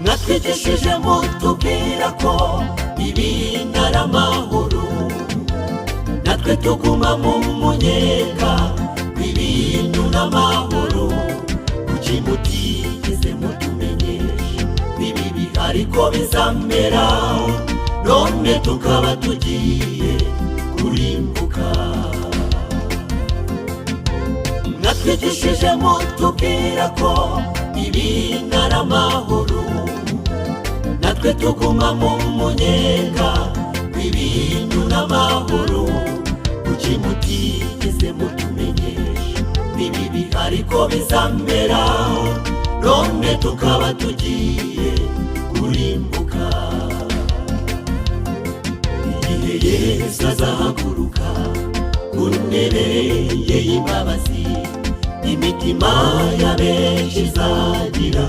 Natwigishije mutubwira ko ibintu ari amahoro, natwe tuguma mu munyenga w'ibintu n'amahoro. Kuki mutigeze mutumenyesha bibi bihari ko bizamera, none tukaba tugiye kurimbuka? Natwigishije mutubwira ko ibintu ari amahoro, natwe tuguma mu munyenga w'ibintu n'amahoro. Kuki mutigeze mutumenyesha bibi bihari ko bizamera, none tukaba tugiye kurimbuka? Igihe Yesu azahaguruka ku ntebe ye y'imbabazi, imitima ya benshi izagira